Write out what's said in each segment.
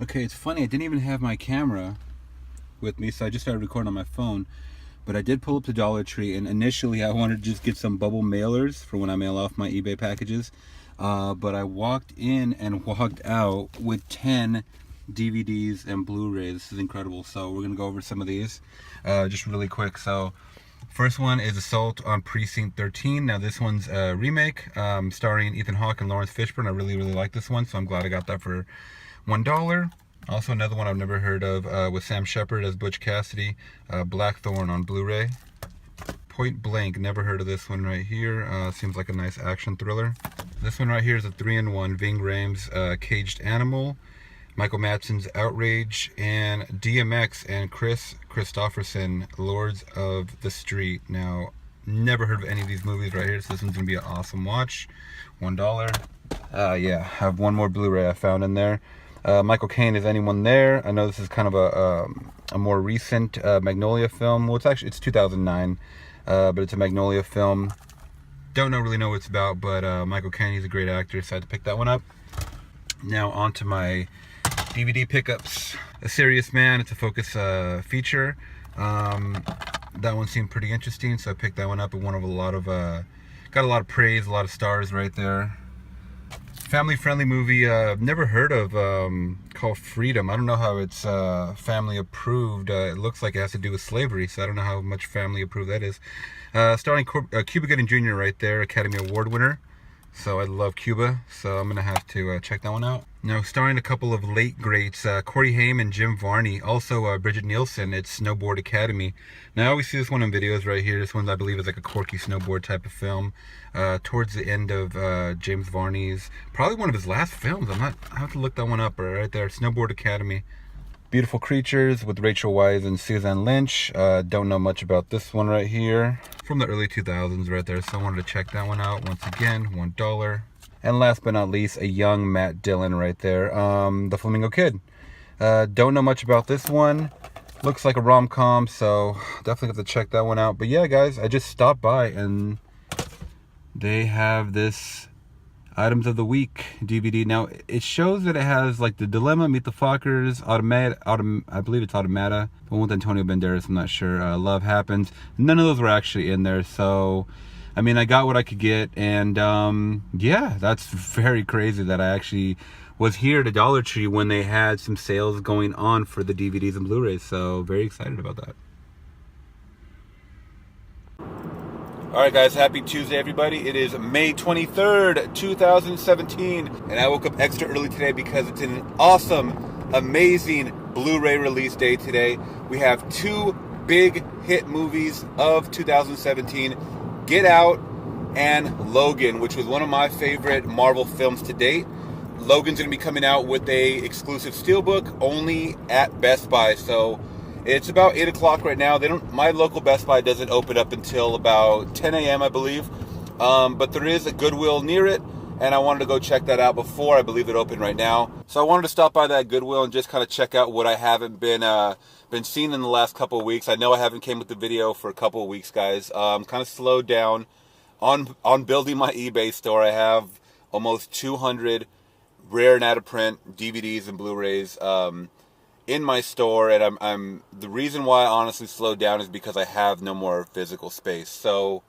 Okay, it's funny, I didn't even have my camera with me, so I just started recording on my phone. But I did pull up to Dollar Tree, and initially I wanted to just get some bubble mailers for when I mail off my eBay packages. But I walked in and walked out with 10 DVDs and Blu-rays. This is incredible. So we're gonna go over some of these just really quick. So first one is Assault on Precinct 13. Now this one's a remake, starring Ethan Hawke and Lawrence Fishburne. I really like this one, so I'm glad I got that for $1. Also another one I've never heard of with Sam Shepard as Butch Cassidy, Blackthorn on Blu-ray. Point Blank, never heard of this one right here. Seems like a nice action thriller. This one right here is a 3-in-1, Ving Rhames' Caged Animal, Michael Madsen's Outrage, and DMX and Chris Christopherson, Lords of the Street. Now, never heard of any of these movies right here, so this one's gonna be an awesome watch. $1. Yeah, I have one more Blu-ray I found in there. Michael Caine, Is Anyone There? I know this is kind of a more recent Magnolia film. Well, it's 2009, but it's a Magnolia film. Don't really know what it's about, but Michael Caine, he's a great actor, so I had to pick that one up. Now on to my DVD pickups. A Serious Man, it's a Focus feature. That one seemed pretty interesting, so I picked that one up. It won a lot of, got a lot of praise, a lot of stars right there. Family-friendly movie, I've never heard of, called Freedom. I don't know how it's family approved. It looks like it has to do with slavery, so I don't know how much family approved that is. Starring Cuba Gooding Jr. right there, Academy Award winner. So I love Cuba, so I'm gonna have to check that one out. Now, starring a couple of late greats, Corey Haim and Jim Varney, also Bridget Nielsen, it's Snowboard Academy. Now, I always see this one in videos right here. This one, I believe, is like a quirky snowboard type of film. Towards the end of James Varney's, probably one of his last films. I have to look that one up right there, Snowboard Academy. Beautiful Creatures with Rachel Weisz and Suzanne Lynch. Don't know much about this one right here. From the early 2000s right there, so I wanted to check that one out. Once again, $1. And last but not least, a young Matt Dillon right there, The Flamingo Kid. Don't know much about this one. Looks like a rom-com, so definitely have to check that one out. But yeah, guys, I just stopped by and they have this Items of the Week DVD. Now, it shows that it has like The Dilemma, Meet the Fockers, I believe it's Automata, the one with Antonio Banderas, I'm not sure, Love Happens. None of those were actually in there, so I mean, I got what I could get, and yeah, that's very crazy that I actually was here to Dollar Tree when they had some sales going on for the DVDs and Blu-rays, so very excited about that. Alright guys, happy Tuesday everybody. It is May 23rd, 2017, and I woke up extra early today because it's an awesome, amazing Blu-ray release day today. We have two big hit movies of 2017, Get Out and Logan, which was one of my favorite Marvel films to date. Logan's going to be coming out with a exclusive Steelbook only at Best Buy, so it's about 8 o'clock right now. My local Best Buy doesn't open up until about 10 a.m. I believe. But there is a Goodwill near it, and I wanted to go check that out before. I believe it opened right now. So I wanted to stop by that Goodwill and just kind of check out what I haven't been seeing in the last couple of weeks. I know I haven't came with the video for a couple of weeks, guys. Kind of slowed down on building my eBay store. I have almost 200 rare and out of print DVDs and Blu-rays in my store, and I'm the reason why I honestly slowed down is because I have no more physical space. So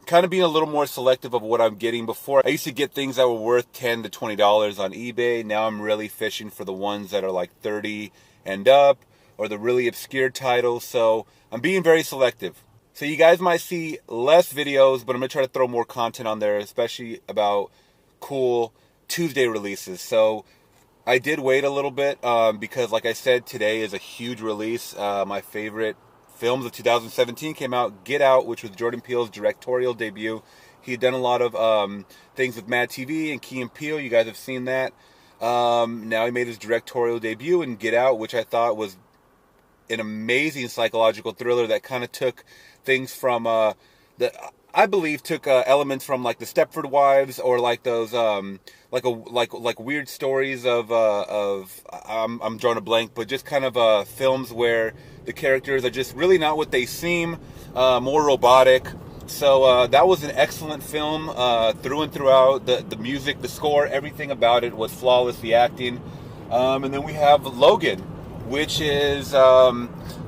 kind of being a little more selective of what I'm getting. Before, I used to get things that were worth $10 to $20 on eBay. Now I'm really fishing for the ones that are like 30 and up, or the really obscure titles. So I'm being very selective. So you guys might see less videos, but I'm gonna try to throw more content on there, especially about cool Tuesday releases. So I did wait a little bit because, like I said, today is a huge release. My favorite films of 2017 came out. Get Out, which was Jordan Peele's directorial debut. He had done a lot of things with Mad TV and Key and Peele. You guys have seen that. Now he made his directorial debut in Get Out, which I thought was an amazing psychological thriller that kind of took things from I believe took elements from like the Stepford Wives, or like those like weird stories of I'm drawing a blank, but just kind of films where the characters are just really not what they seem, more robotic. So that was an excellent film through and throughout. The music, the score, everything about it was flawless. The acting, And then we have Logan, which is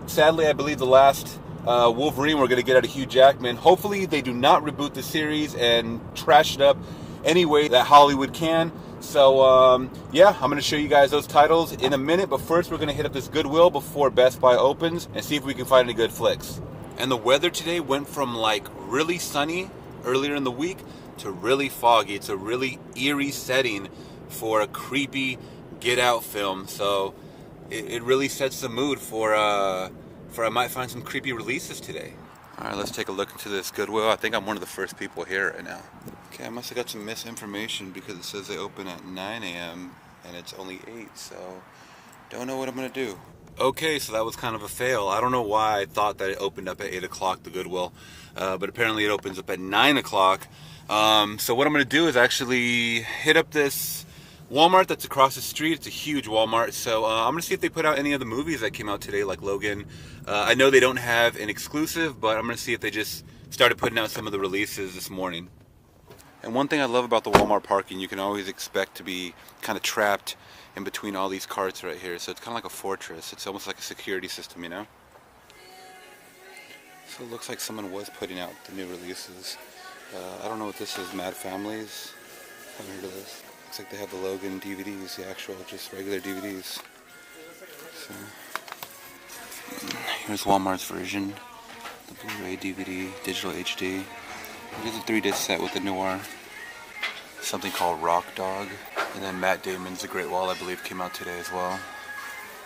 sadly, I believe, the last Wolverine we're going to get out of Hugh Jackman. Hopefully they do not reboot the series and trash it up any way that Hollywood can. So yeah, I'm going to show you guys those titles in a minute, but first we're going to hit up this Goodwill before Best Buy opens and see if we can find any good flicks. And the weather today went from like really sunny earlier in the week to really foggy. It's a really eerie setting for a creepy Get Out film, so it really sets the mood for I might find some creepy releases today. Alright, let's take a look into this Goodwill. I think I'm one of the first people here right now. Okay, I must have got some misinformation because it says they open at 9 a.m. and it's only 8, so don't know what I'm going to do. Okay, so that was kind of a fail. I don't know why I thought that it opened up at 8 o'clock, the Goodwill, but apparently it opens up at 9 o'clock. So what I'm going to do is actually hit up this Walmart that's across the street. It's a huge Walmart, so I'm going to see if they put out any of the movies that came out today, like Logan. I know they don't have an exclusive, but I'm going to see if they just started putting out some of the releases this morning. And one thing I love about the Walmart parking, you can always expect to be kind of trapped in between all these carts right here. So it's kind of like a fortress. It's almost like a security system, you know? So it looks like someone was putting out the new releases. I don't know what this is, Mad Families. Haven't heard of this. Looks like they have the Logan DVDs, the actual, just regular DVDs. So, here's Walmart's version. The Blu-ray DVD, digital HD. Here's a 3-disc set with the noir. Something called Rock Dog. And then Matt Damon's The Great Wall, I believe, came out today as well.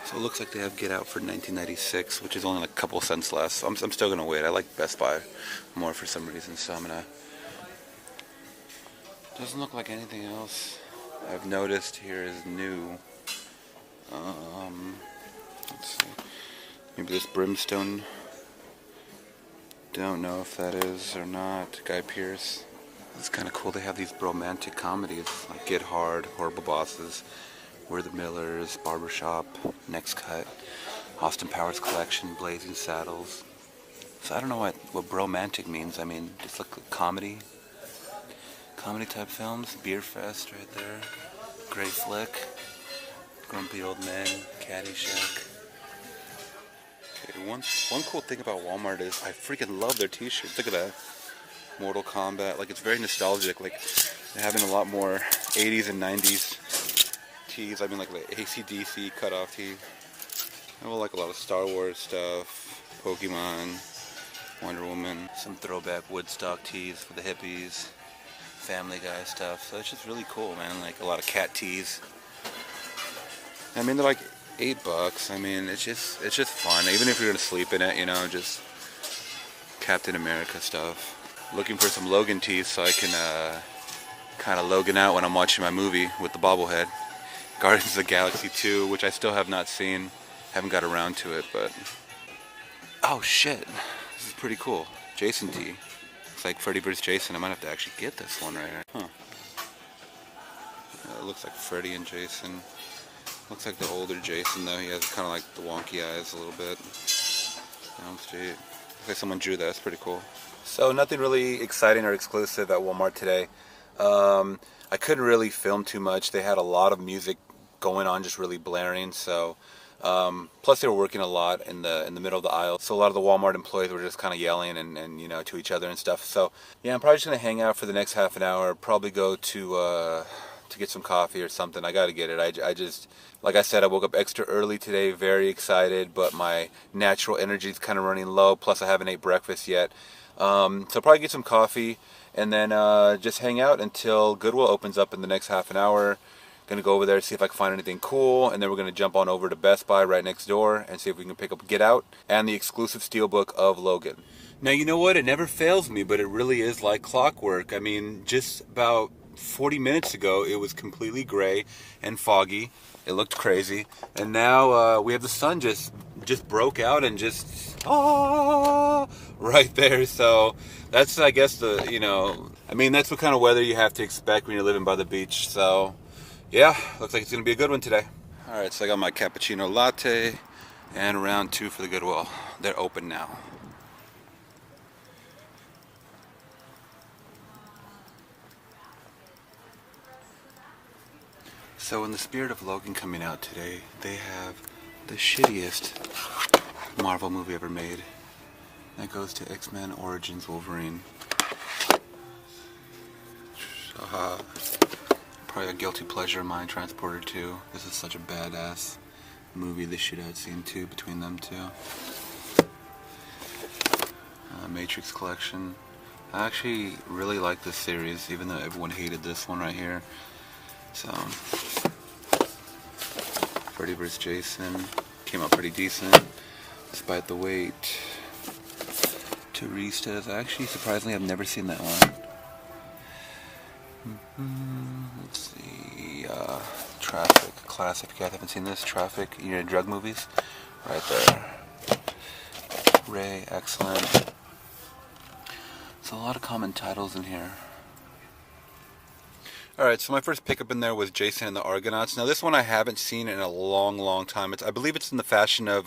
So it looks like they have Get Out for $19.96, which is only like a couple cents less. I'm still gonna wait. I like Best Buy more for some reason, so I'm gonna. Doesn't look like anything else I've noticed here is new. Let's see. Maybe this Brimstone. Don't know if that is or not. Guy Pearce. It's kind of cool. They have these romantic comedies like Get Hard, Horrible Bosses, We're the Millers, Barbershop, Next Cut, Austin Powers Collection, Blazing Saddles. So I don't know what bromantic means. I mean, just like comedy type films. Beer Fest right there. Great Flick. Grumpy Old Men, Caddyshack. Okay, one cool thing about Walmart is I freaking love their t-shirts. Look at that. Mortal Kombat. Like, it's very nostalgic. Like, they're having a lot more 80s and 90s tees. I mean, like the AC/DC cutoff tee. I like a lot of Star Wars stuff. Pokemon. Wonder Woman. Some throwback Woodstock tees for the hippies. Family Guy stuff. So it's just really cool, man. Like, a lot of cat tees. I mean, they're like $8. I mean, it's just fun. Even if you're gonna sleep in it, you know, just Captain America stuff. Looking for some Logan tees so I can kind of Logan out when I'm watching my movie with the bobblehead. Guardians of the Galaxy 2, which I still have not seen. Haven't got around to it, but oh shit, this is pretty cool. Jason tee. Looks like Freddy vs. Jason. I might have to actually get this one right here. Huh. It looks like Freddy and Jason. Looks like the older Jason though. He has kind of like the wonky eyes a little bit. Downstreet. Looks like someone drew that. That's pretty cool. So nothing really exciting or exclusive at Walmart today. I couldn't really film too much. They had a lot of music going on, just really blaring. So plus they were working a lot in the middle of the aisle. So a lot of the Walmart employees were just kind of yelling and you know, to each other and stuff. So yeah, I'm probably just gonna hang out for the next half an hour. Probably go to get some coffee or something. I gotta get it. I just, like I said, I woke up extra early today, very excited, but my natural energy is kind of running low. Plus I haven't ate breakfast yet. So probably get some coffee and then just hang out until Goodwill opens up in the next half an hour. Gonna go over there, see if I can find anything cool, and then we're gonna jump on over to Best Buy right next door and see if we can pick up Get Out and the exclusive Steelbook of Logan. Now, you know what? It never fails me, but it really is like clockwork. I mean, just about 40 minutes ago, it was completely gray and foggy. It looked crazy, and now we have the sun just broke out and just right there. So that's, I guess, the, you know, I mean, that's what kind of weather you have to expect when you're living by the beach. So yeah, looks like it's gonna be a good one today. All right, so I got my cappuccino latte and round 2 for the Goodwill. They're open now. So in the spirit of Logan coming out today, they have the shittiest Marvel movie ever made. That goes to X-Men Origins Wolverine. Probably a guilty pleasure of mine, Transporter 2. This is such a badass movie. This shit I'd seen too, between them two. Matrix Collection. I actually really like this series, even though everyone hated this one right here. So, Freddy vs. Jason came out pretty decent, despite the wait. Turistas, actually, surprisingly, I've never seen that one. Let's see, Traffic, classic. If you guys haven't seen this, Traffic, you know, drug movies, right there. Ray, excellent. So a lot of common titles in here. Alright, so my first pickup in there was Jason and the Argonauts. Now this one I haven't seen in a long time. I believe it's in the fashion of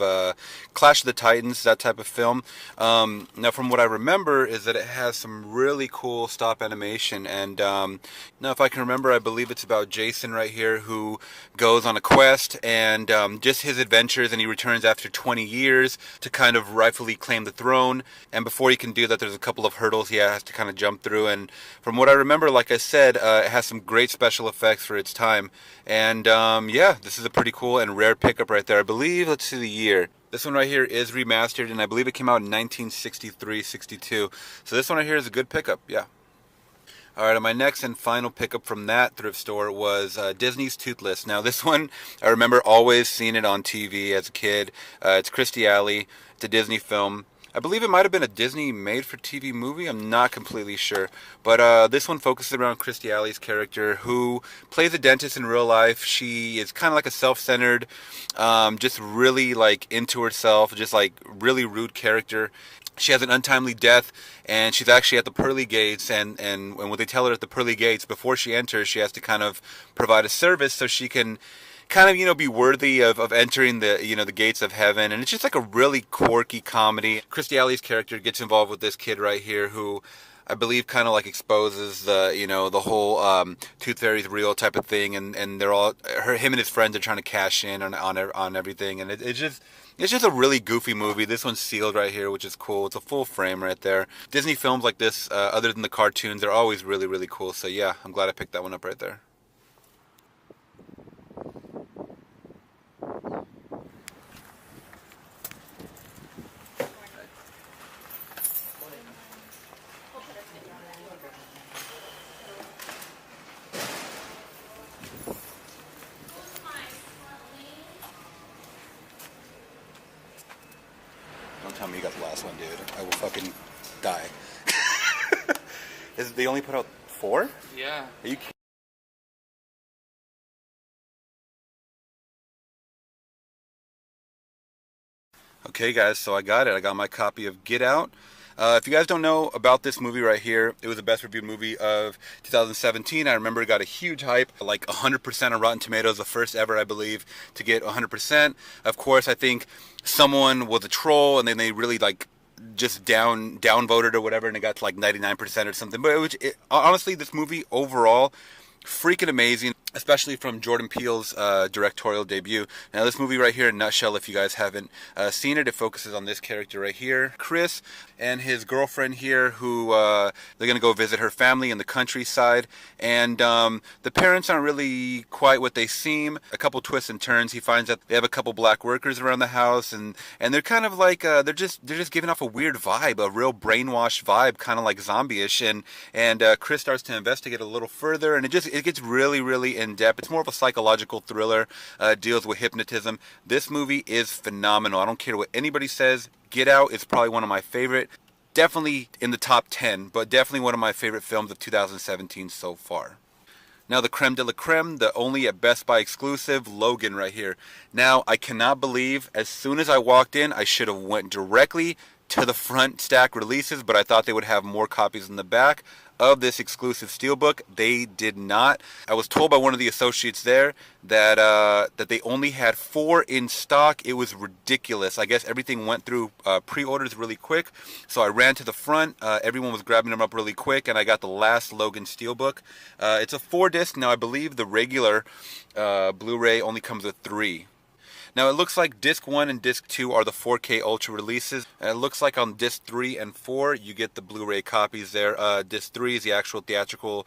Clash of the Titans, that type of film. Now from what I remember is that it has some really cool stop animation. And now if I can remember, I believe it's about Jason right here who goes on a quest and just his adventures, and he returns after 20 years to kind of rightfully claim the throne. And before he can do that, there's a couple of hurdles he has to kind of jump through. And from what I remember, like I said, it has some great special effects for its time, and yeah, this is a pretty cool and rare pickup right there. I believe, let's see the year. This one right here is remastered, and I believe it came out in 1963-62. So this one right here is a good pickup, yeah. Alright, and my next and final pickup from that thrift store was Disney's Toothless. Now this one, I remember always seeing it on TV as a kid. It's Kirstie Alley. It's a Disney film. I believe it might have been a Disney made-for-TV movie. I'm not completely sure. But this one focuses around Kirstie Alley's character, who plays a dentist in real life. She is kind of like a self-centered, just really like into herself, just like really rude character. She has an untimely death, and she's actually at the pearly gates, and what they tell her at the pearly gates, before she enters, she has to kind of provide a service so she can kind of, you know, be worthy of entering the, you know, the gates of heaven. And it's just like a really quirky comedy. Kirstie Alley's character gets involved with this kid right here who I believe kind of like exposes the, you know, the whole Tooth Fairy's real type of thing, and they're all, him and his friends are trying to cash in on everything, and it's just a really goofy movie. This one's sealed right here, which is cool. It's a full frame right there. Disney films like this, other than the cartoons, they're always really cool. So yeah, I'm glad I picked that one up right there. Don't tell me you got the last one, dude. I will fucking die. They only put out 4? Yeah. Are you kidding? Okay guys, so I got it. I got my copy of Get Out. If you guys don't know about this movie right here, it was the best reviewed movie of 2017. I remember it got a huge hype, like 100% on Rotten Tomatoes, the first ever, I believe, to get 100%. Of course, I think someone was a troll, and then they really like just downvoted or whatever, and it got to like 99% or something. But honestly, this movie overall, freaking amazing, especially from Jordan Peele's directorial debut. Now this movie right here in a nutshell, if you guys haven't seen it, it focuses on this character right here, Chris, and his girlfriend here, who they're going to go visit her family in the countryside, and the parents aren't really quite what they seem. A couple twists and turns. He finds that they have a couple black workers around the house, and they're kind of like they're just giving off a weird vibe, a real brainwashed vibe, kind of like zombie-ish, and Chris starts to investigate a little further, and it gets really in depth. It's more of a psychological thriller, deals with hypnotism. This movie is phenomenal. I don't care what anybody says. Get Out is probably one of my favorite, definitely in the top 10, but definitely one of my favorite films of 2017 so far. Now the creme de la creme, the only at Best Buy exclusive, Logan right here. Now I cannot believe, as soon as I walked in, I should have went directly to the front stack releases, but I thought they would have more copies in the back of this exclusive Steelbook. They did not. I was told by one of the associates there that that they only had 4 in stock. It was ridiculous. I guess everything went through pre-orders really quick, so I ran to the front. Everyone was grabbing them up really quick, and I got the last Logan Steelbook. It's a 4-disc. Now I believe the regular Blu-ray only comes with 3. Now it looks like disc 1 and disc 2 are the 4K Ultra releases, and it looks like on disc 3 and 4 you get the Blu-ray copies there. Disc 3 is the actual theatrical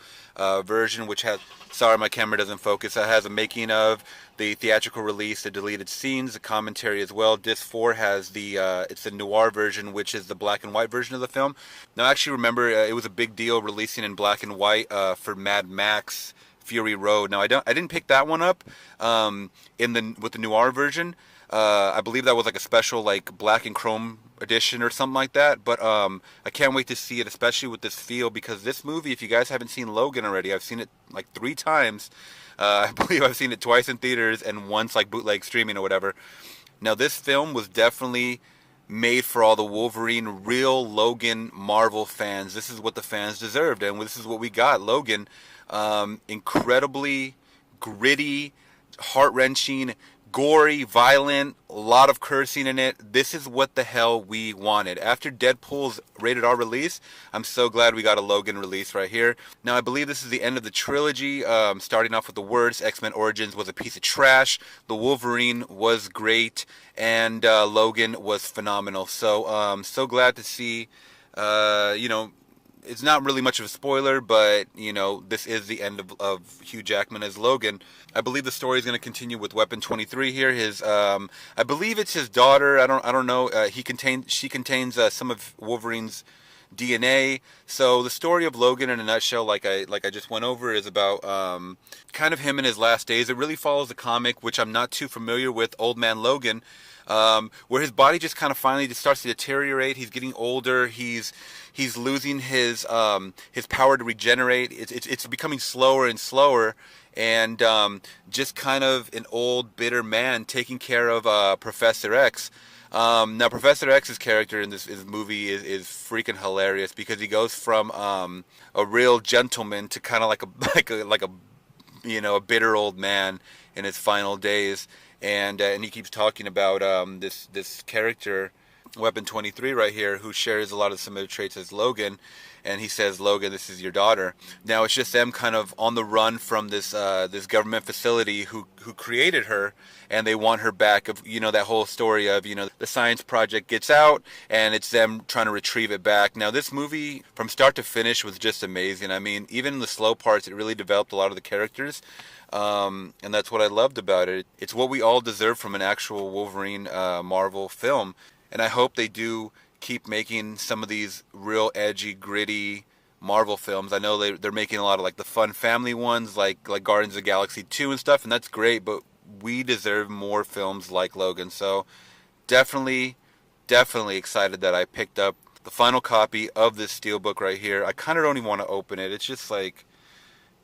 version, which has, sorry my camera doesn't focus, it has a making of, the theatrical release, the deleted scenes, the commentary as well. Disc 4 has the, it's the noir version, which is the black and white version of the film. Now I actually remember it was a big deal releasing in black and white for Mad Max Fury Road. Now I didn't pick that one up with the noir version. I believe that was like a special like black and chrome edition or something like that. But I can't wait to see it, especially with this feel, because this movie, if you guys haven't seen Logan already, I've seen it like 3 times. I believe I've seen it twice in theaters and once like bootleg streaming or whatever. Now this film was definitely made for all the Wolverine, real Logan Marvel fans. This is what the fans deserved, and this is what we got. Logan, incredibly gritty, heart-wrenching, gory, violent, a lot of cursing in it. This is what the hell we wanted. After Deadpool's rated R release, I'm so glad we got a Logan release right here. Now I believe this is the end of the trilogy, starting off with the worst. X-Men Origins was a piece of trash, the Wolverine was great, and Logan was phenomenal. So so glad to see, you know, it's not really much of a spoiler, but, you know, this is the end of Hugh Jackman as Logan. I believe the story is going to continue with Weapon 23 here. His, I believe it's his daughter. I don't know. She contains some of Wolverine's DNA. So the story of Logan in a nutshell, like I just went over, is about kind of him in his last days. It really follows the comic, which I'm not too familiar with, Old Man Logan, where his body just kind of finally just starts to deteriorate. He's getting older. He's losing his power to regenerate. It's becoming slower and slower, and just kind of an old bitter man taking care of Professor X. Now Professor X's character in this movie is freaking hilarious, because he goes from a real gentleman to kind of like a you know, a bitter old man in his final days, and he keeps talking about this character, Weapon 23 right here, who shares a lot of similar traits as Logan, and he says, "Logan, this is your daughter." Now it's just them kind of on the run from this government facility who created her, and they want her back. Of, you know, that whole story of, you know, the science project gets out and it's them trying to retrieve it back. Now this movie from start to finish was just amazing. I mean, even in the slow parts, it really developed a lot of the characters. And that's what I loved about it. It's what we all deserve from an actual Wolverine Marvel film. And I hope they do keep making some of these real edgy, gritty Marvel films. I know they're making a lot of like the fun family ones, like Guardians of the Galaxy 2 and stuff, and that's great, but we deserve more films like Logan. So definitely excited that I picked up the final copy of this Steelbook right here. I kind of don't even want to open it. It's just like,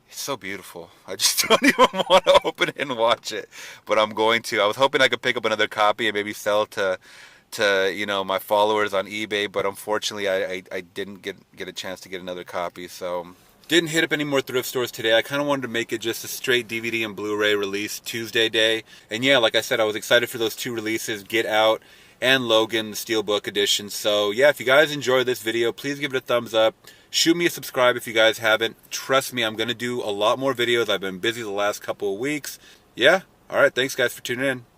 it's so beautiful. I just don't even want to open it and watch it, but I'm going to. I was hoping I could pick up another copy and maybe sell to you know, my followers on eBay, but unfortunately I didn't get a chance to get another copy, so didn't hit up any more thrift stores today. I kind of wanted to make it just a straight DVD and Blu-ray release Tuesday day, and yeah, like I said, I was excited for those 2 releases, Get Out and Logan, the Steelbook edition. So yeah, if you guys enjoyed this video, please give it a thumbs up. Shoot me a subscribe if you guys haven't. Trust me, I'm going to do a lot more videos. I've been busy the last couple of weeks. Yeah, alright, thanks guys for tuning in.